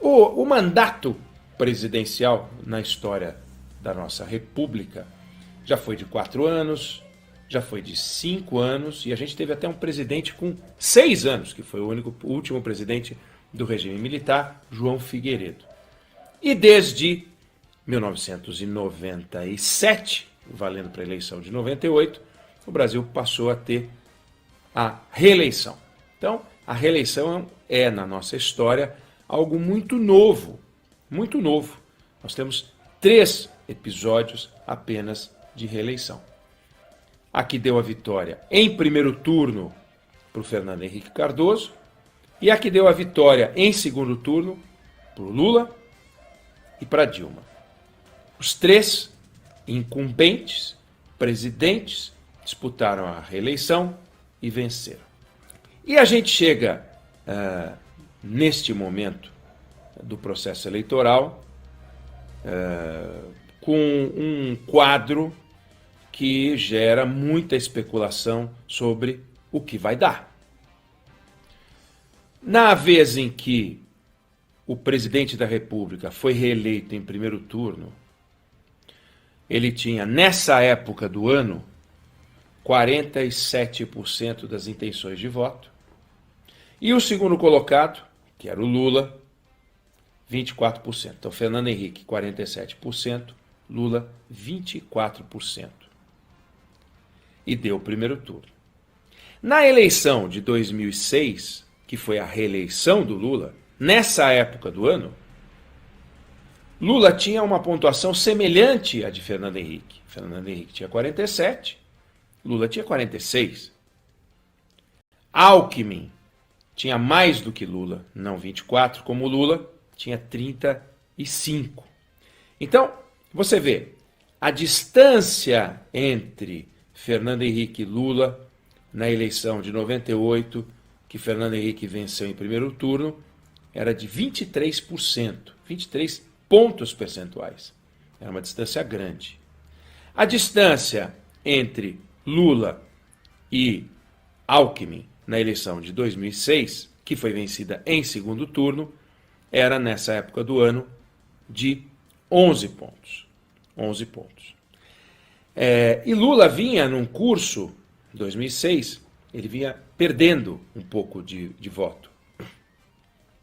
O mandato presidencial na história da nossa república já foi de 4 anos, já foi de 5 anos, e a gente teve até um presidente com 6 anos, que foi o último presidente do regime militar, João Figueiredo. E desde 1997, valendo para a eleição de 98, o Brasil passou a ter a reeleição. Então, a reeleição é, na nossa história, algo muito novo, muito novo. Nós temos 3 episódios apenas de reeleição. A que deu a vitória em primeiro turno para o Fernando Henrique Cardoso e a que deu a vitória em segundo turno para o Lula e para Dilma. Os 3 incumbentes, presidentes, disputaram a reeleição e venceram. E a gente chega, neste momento do processo eleitoral, com um quadro que gera muita especulação sobre o que vai dar. Na vez em que o presidente da República foi reeleito em primeiro turno, ele tinha, nessa época do ano, 47% das intenções de voto. E o segundo colocado, que era o Lula, 24%. Então, Fernando Henrique, 47%, Lula, 24%. E deu o primeiro turno. Na eleição de 2006, que foi a reeleição do Lula, nessa época do ano, Lula tinha uma pontuação semelhante à de Fernando Henrique. Fernando Henrique tinha 47, Lula tinha 46. Alckmin tinha mais do que Lula, não 24, como Lula tinha 35. Então, você vê, a distância entre Fernando Henrique e Lula na eleição de 98, que Fernando Henrique venceu em primeiro turno, era de 23%, 23 pontos percentuais. Era uma distância grande. A distância entre Lula e Alckmin na eleição de 2006, que foi vencida em segundo turno, era, nessa época do ano, de 11 pontos. 11 pontos. E Lula vinha num curso, em 2006, ele vinha perdendo um pouco de voto.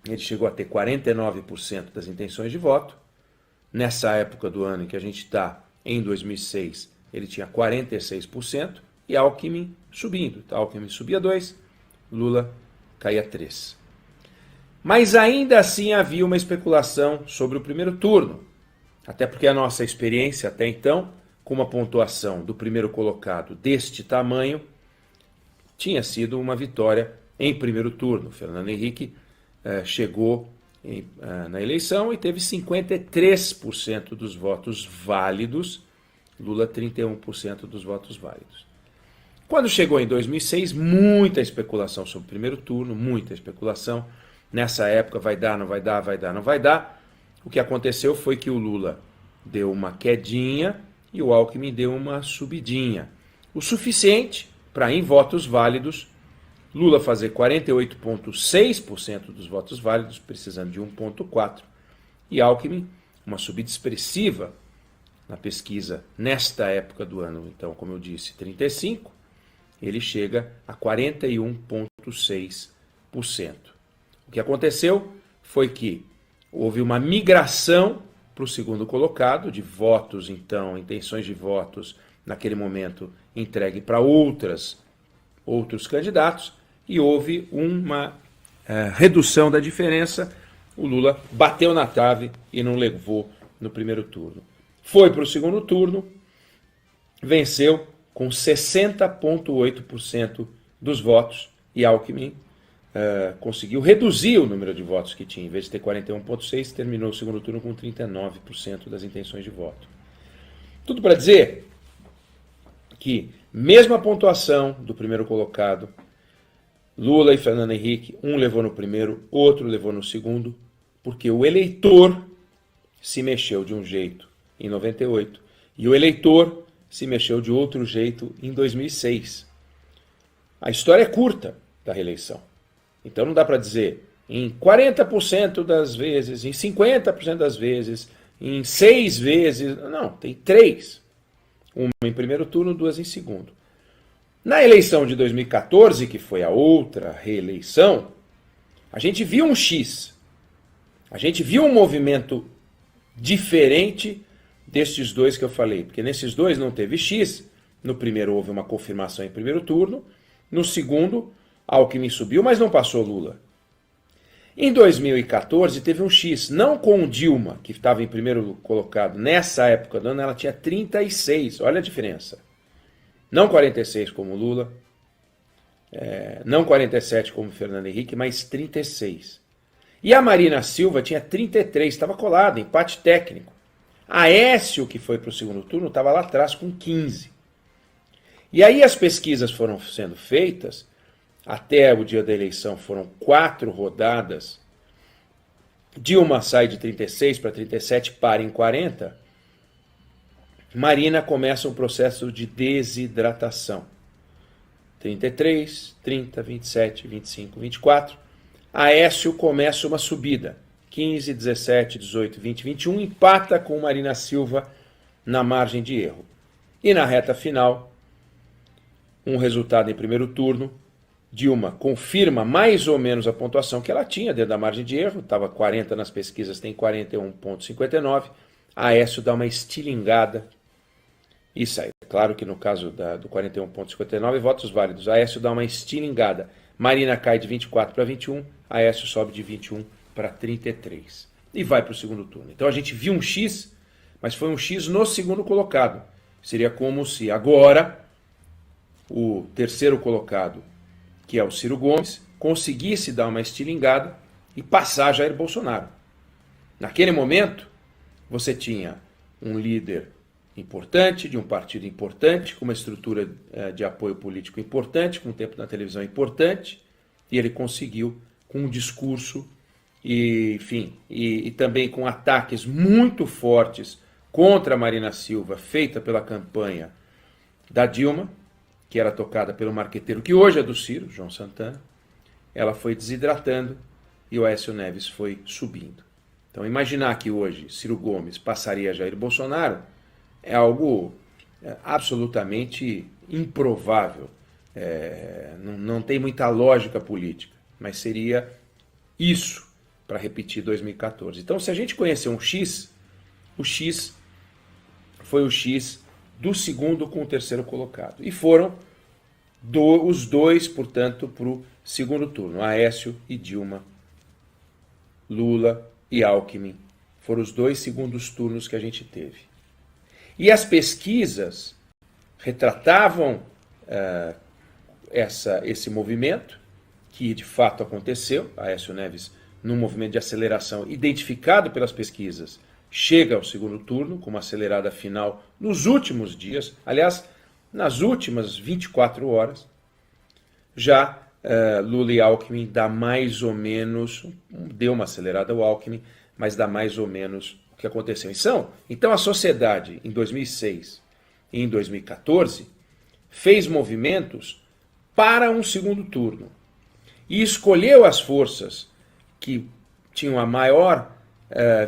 Ele chegou a ter 49% das intenções de voto. Nessa época do ano em que a gente está, em 2006, ele tinha 46%, e Alckmin subindo. Alckmin subia 2%, Lula caía 3%. Mas ainda assim havia uma especulação sobre o primeiro turno, até porque a nossa experiência até então, com uma pontuação do primeiro colocado deste tamanho, tinha sido uma vitória em primeiro turno. Fernando Henrique chegou na eleição e teve 53% dos votos válidos, Lula 31% dos votos válidos. Quando chegou em 2006, muita especulação sobre o primeiro turno, muita especulação. Nessa época, vai dar, não vai dar, vai dar, não vai dar. O que aconteceu foi que o Lula deu uma quedinha e o Alckmin deu uma subidinha. O suficiente para, em votos válidos, Lula fazer 48,6% dos votos válidos, precisando de 1,4%, e Alckmin, uma subida expressiva na pesquisa nesta época do ano, então, como eu disse, 35%, ele chega a 41,6%. O que aconteceu foi que houve uma migração para o segundo colocado, de votos, então, intenções de votos, naquele momento, entregue para outros candidatos, e houve uma redução da diferença. O Lula bateu na trave e não levou no primeiro turno. Foi para o segundo turno, venceu com 60,8% dos votos, e Alckmin conseguiu reduzir o número de votos que tinha. Em vez de ter 41,6%, terminou o segundo turno com 39% das intenções de voto. Tudo para dizer que, mesmo a pontuação do primeiro colocado, Lula e Fernando Henrique, um levou no primeiro, outro levou no segundo, porque o eleitor se mexeu de um jeito em 98 e o eleitor se mexeu de outro jeito em 2006. A história é curta da reeleição. Então não dá para dizer em 40% das vezes, em 50% das vezes, em 6 vezes. Não, tem 3. Uma em primeiro turno, 2 em segundo. Na eleição de 2014, que foi a outra reeleição, a gente viu um X. A gente viu um movimento diferente destes dois que eu falei, porque nesses dois não teve X. No primeiro houve uma confirmação em primeiro turno, no segundo Alckmin subiu, mas não passou Lula. Em 2014 teve um X, não com Dilma, que estava em primeiro colocado. Nessa época do ano ela tinha 36, olha a diferença. Não 46 como Lula, não 47 como Fernando Henrique, mas 36. E a Marina Silva tinha 33, estava colada, empate técnico. Aécio, que foi para o segundo turno, estava lá atrás com 15. E aí as pesquisas foram sendo feitas, até o dia da eleição foram 4 rodadas. Dilma sai de 36 para 37, para em 40. Marina começa um processo de desidratação. 33, 30, 27, 25, 24. Aécio começa uma subida. 15, 17, 18, 20, 21. Empata com Marina Silva na margem de erro. E na reta final, um resultado em primeiro turno. Dilma confirma mais ou menos a pontuação que ela tinha dentro da margem de erro. Estava 40 nas pesquisas, tem 41,59. Aécio dá uma estilingada e sai. Claro que no caso do 41,59, votos válidos. Aécio dá uma estilingada. Marina cai de 24 para 21, Aécio sobe de 21 para 33. E vai para o segundo turno. Então a gente viu um X, mas foi um X no segundo colocado. Seria como se agora o terceiro colocado, que é o Ciro Gomes, conseguisse dar uma estilingada e passar Jair Bolsonaro. Naquele momento, você tinha um líder importante, de um partido importante, com uma estrutura de apoio político importante, com um tempo na televisão importante, e ele conseguiu, com um discurso, e também com ataques muito fortes contra a Marina Silva, feita pela campanha da Dilma, que era tocada pelo marqueteiro, que hoje é do Ciro, João Santana, ela foi desidratando e o Aécio Neves foi subindo. Então imaginar que hoje Ciro Gomes passaria Jair Bolsonaro é algo absolutamente improvável. Não tem muita lógica política, mas seria isso para repetir 2014. Então, se a gente conhecer um X, o X foi o X do segundo com o terceiro colocado. E foram os dois, portanto, para o segundo turno. Aécio e Dilma, Lula e Alckmin. Foram os 2 segundos turnos que a gente teve. E as pesquisas retratavam esse movimento, que de fato aconteceu. Aécio Neves, num movimento de aceleração identificado pelas pesquisas, chega ao segundo turno, com uma acelerada final nos últimos dias, aliás, nas últimas 24 horas. Já Lula e Alckmin dá mais ou menos, deu uma acelerada ao Alckmin, mas dá mais ou menos o que aconteceu. Então a sociedade, em 2006 e em 2014, fez movimentos para um segundo turno e escolheu as forças que tinham a maior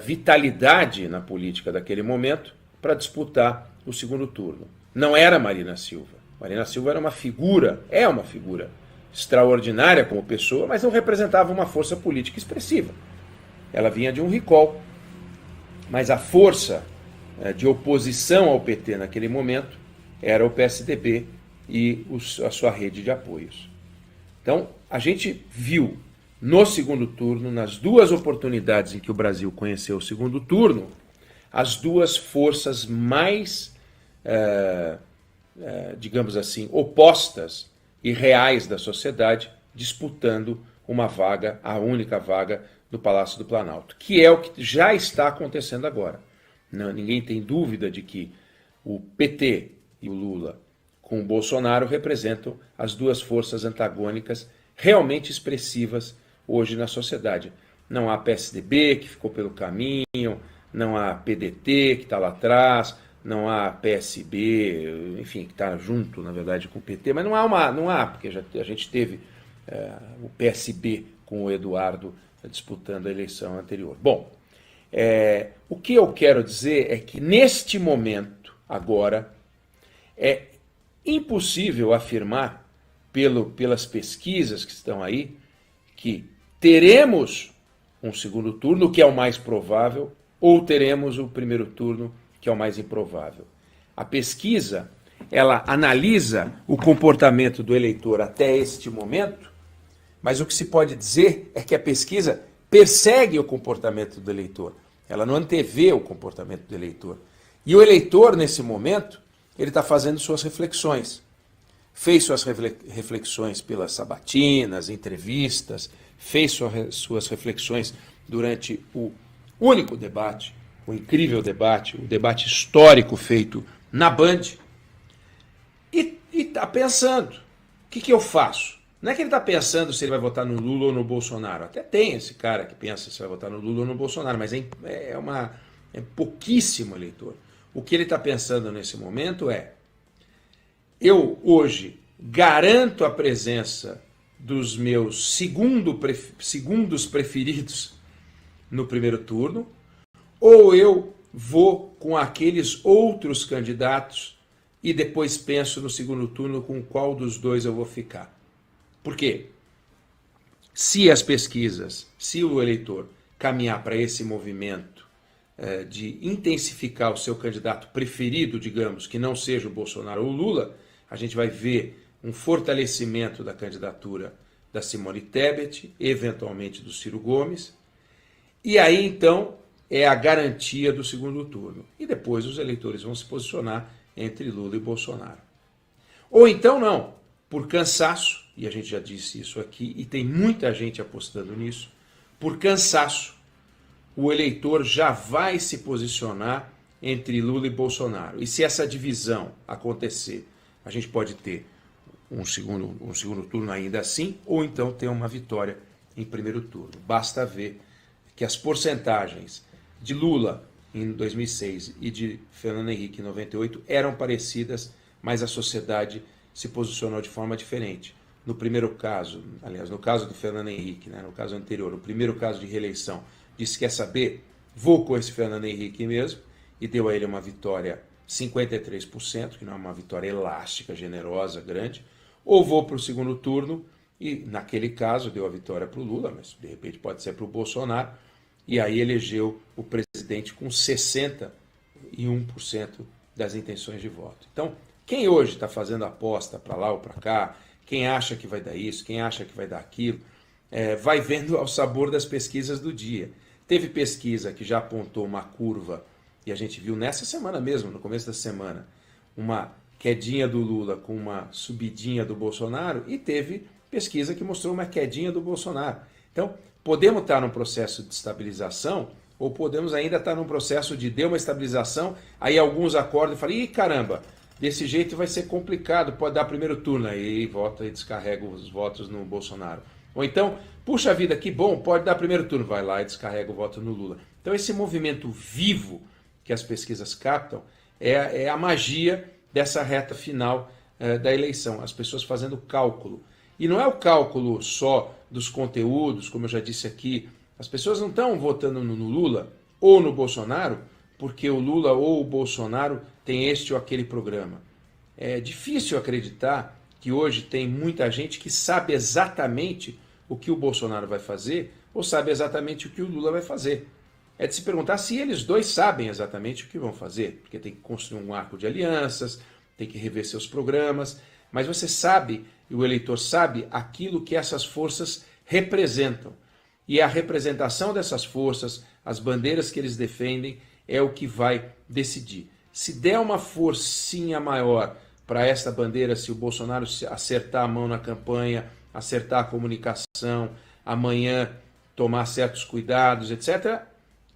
vitalidade na política daquele momento para disputar o segundo turno. Não era Marina Silva. Marina Silva era uma figura, é uma figura extraordinária como pessoa, mas não representava uma força política expressiva. Ela vinha de um recall, mas a força de oposição ao PT naquele momento era o PSDB e a sua rede de apoios. Então, a gente viu no segundo turno, nas 2 oportunidades em que o Brasil conheceu o segundo turno, as 2 forças mais, digamos assim, opostas e reais da sociedade, disputando uma vaga, a única vaga do Palácio do Planalto, que é o que já está acontecendo agora. Ninguém tem dúvida de que o PT e o Lula com o Bolsonaro representam as 2 forças antagônicas realmente expressivas hoje na sociedade. Não há PSDB, que ficou pelo caminho, não há PDT, que está lá atrás, não há PSB, enfim, que está junto, na verdade, com o PT, mas não há, porque a gente teve o PSB com o Eduardo disputando a eleição anterior. Bom, o que eu quero dizer é que neste momento, agora, é impossível afirmar, pelas pesquisas que estão aí, que teremos um segundo turno, que é o mais provável, ou teremos o primeiro turno, que é o mais improvável. A pesquisa, ela analisa o comportamento do eleitor até este momento, mas o que se pode dizer é que a pesquisa persegue o comportamento do eleitor. Ela não antevê o comportamento do eleitor. E o eleitor, nesse momento, ele está fazendo suas reflexões. Fez suas reflexões pelas sabatinas, entrevistas, fez suas reflexões durante o único debate, o incrível debate, o debate histórico feito na Band, e está pensando, o que eu faço? Não é que ele está pensando se ele vai votar no Lula ou no Bolsonaro. Até tem esse cara que pensa se vai votar no Lula ou no Bolsonaro, mas é pouquíssimo eleitor. O que ele está pensando nesse momento é: eu hoje garanto a presença dos meus segundos preferidos no primeiro turno, ou eu vou com aqueles outros candidatos e depois penso no segundo turno com qual dos dois eu vou ficar. Por quê? Se as pesquisas, se o eleitor caminhar para esse movimento de intensificar o seu candidato preferido, digamos, que não seja o Bolsonaro ou o Lula, a gente vai ver um fortalecimento da candidatura da Simone Tebet, eventualmente do Ciro Gomes, e aí então é a garantia do segundo turno. E depois os eleitores vão se posicionar entre Lula e Bolsonaro. Ou então não, por cansaço, e a gente já disse isso aqui, e tem muita gente apostando nisso, por cansaço, o eleitor já vai se posicionar entre Lula e Bolsonaro. E se essa divisão acontecer, a gente pode ter um segundo turno ainda assim, ou então ter uma vitória em primeiro turno. Basta ver que as porcentagens de Lula em 2006 e de Fernando Henrique em 98 eram parecidas, mas a sociedade se posicionou de forma diferente. No primeiro caso, aliás, no caso do Fernando Henrique, no caso anterior, no primeiro caso de reeleição, disse: quer saber, vou com esse Fernando Henrique mesmo, e deu a ele uma vitória 53%, que não é uma vitória elástica, generosa, grande, ou vou para o segundo turno, e naquele caso deu a vitória para o Lula, mas de repente pode ser para o Bolsonaro, e aí elegeu o presidente com 61% das intenções de voto. Então, quem hoje está fazendo aposta para lá ou para cá, quem acha que vai dar isso, quem acha que vai dar aquilo, vai vendo ao sabor das pesquisas do dia. Teve pesquisa que já apontou uma curva, e a gente viu nessa semana mesmo, no começo da semana, uma quedinha do Lula com uma subidinha do Bolsonaro, e teve pesquisa que mostrou uma quedinha do Bolsonaro. Então, podemos estar num processo de estabilização, ou podemos ainda estar num processo de deu uma estabilização, aí alguns acordam e falam: ih, caramba, desse jeito vai ser complicado, pode dar primeiro turno, aí vota e descarrega os votos no Bolsonaro. Ou então, puxa vida, que bom, pode dar primeiro turno, vai lá e descarrega o voto no Lula. Então esse movimento vivo que as pesquisas captam é a magia dessa reta final da eleição, as pessoas fazendo cálculo. E não é o cálculo só dos conteúdos, como eu já disse aqui, as pessoas não estão votando no Lula ou no Bolsonaro porque o Lula ou o Bolsonaro tem este ou aquele programa. É difícil acreditar que hoje tem muita gente que sabe exatamente o que o Bolsonaro vai fazer ou sabe exatamente o que o Lula vai fazer. É de se perguntar se eles dois sabem exatamente o que vão fazer, porque tem que construir um arco de alianças, tem que rever seus programas, mas você sabe, e o eleitor sabe, aquilo que essas forças representam. E a representação dessas forças, as bandeiras que eles defendem, é o que vai decidir. Se der uma forcinha maior para esta bandeira, se o Bolsonaro acertar a mão na campanha, acertar a comunicação, amanhã tomar certos cuidados, etc.,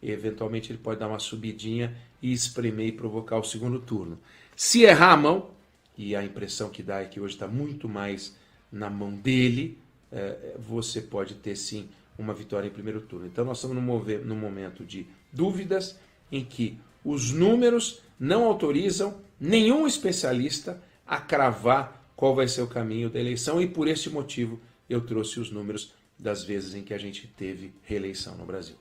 eventualmente ele pode dar uma subidinha e espremer e provocar o segundo turno. Se errar a mão, e a impressão que dá é que hoje está muito mais na mão dele, você pode ter sim uma vitória em primeiro turno. Então nós estamos num momento de dúvidas em que os números não autorizam nenhum especialista a cravar qual vai ser o caminho da eleição, e por esse motivo eu trouxe os números das vezes em que a gente teve reeleição no Brasil.